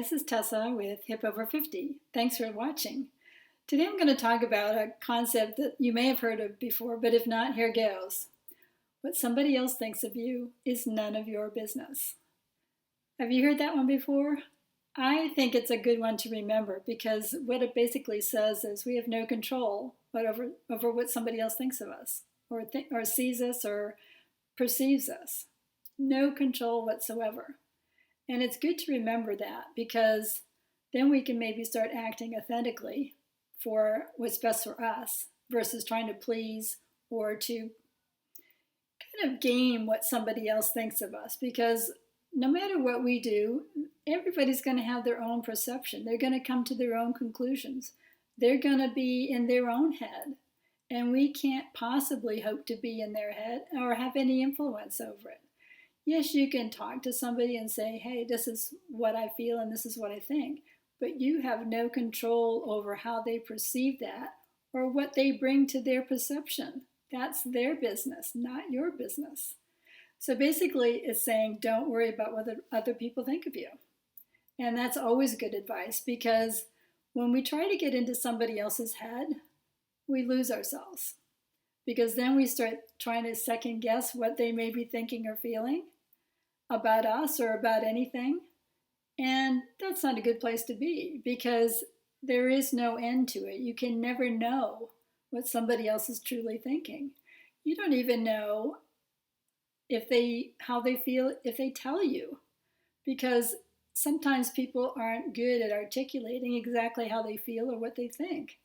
This is Tessa with Hip Over 50. Thanks for watching. Today I'm going to talk about a concept that you may have heard of before, but if not, here goes. What somebody else thinks of you is none of your business. Have you heard that one before? I think it's a good one to remember because what it basically says is we have no control over what somebody else thinks of us or sees us or perceives us. No control whatsoever. And it's good to remember that because then we can maybe start acting authentically for what's best for us versus trying to please or to kind of game what somebody else thinks of us. Because no matter what we do, everybody's going to have their own perception. They're going to come to their own conclusions. They're going to be in their own head. And we can't possibly hope to be in their head or have any influence over it. Yes, you can talk to somebody and say, hey, this is what I feel and this is what I think, but you have no control over how they perceive that or what they bring to their perception. That's their business, not your business. So basically, it's saying don't worry about what other people think of you. And that's always good advice because when we try to get into somebody else's head, we lose ourselves. Because then we start trying to second guess what they may be thinking or feeling about us or about anything. And that's not a good place to be because there is no end to it. You can never know what somebody else is truly thinking. You don't even know how they feel if they tell you, because sometimes people aren't good at articulating exactly how they feel or what they think.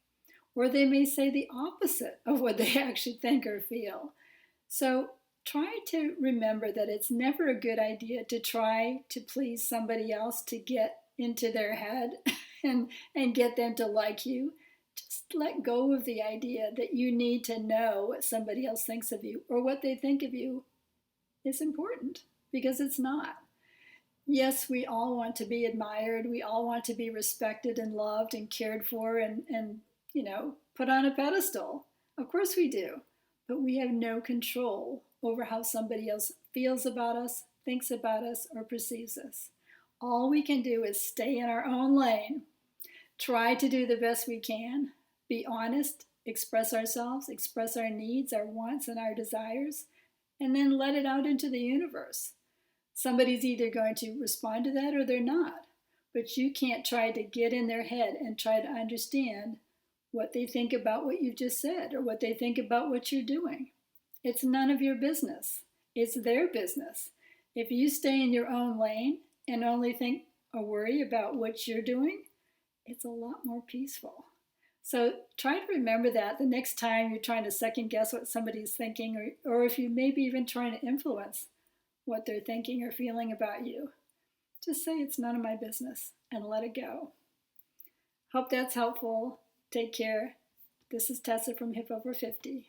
Or they may say the opposite of what they actually think or feel. So try to remember that it's never a good idea to try to please somebody else to get into their head and get them to like you. Just let go of the idea that you need to know what somebody else thinks of you or what they think of you is important, because it's not. Yes, we all want to be admired. We all want to be respected and loved and cared for and put on a pedestal. Of course we do. But we have no control over how somebody else feels about us, thinks about us, or perceives us. All we can do is stay in our own lane, try to do the best we can, be honest, express ourselves, express our needs, our wants, and our desires, and then let it out into the universe. Somebody's either going to respond to that or they're not. But you can't try to get in their head and try to understand what they think about what you've just said or what they think about what you're doing. It's none of your business. It's their business. If you stay in your own lane and only think or worry about what you're doing, it's a lot more peaceful. So try to remember that the next time you're trying to second guess what somebody's thinking, or if you maybe even trying to influence what they're thinking or feeling about you. Just say it's none of my business and let it go. Hope that's helpful. Take care. This is Tessa from Hip Over 50.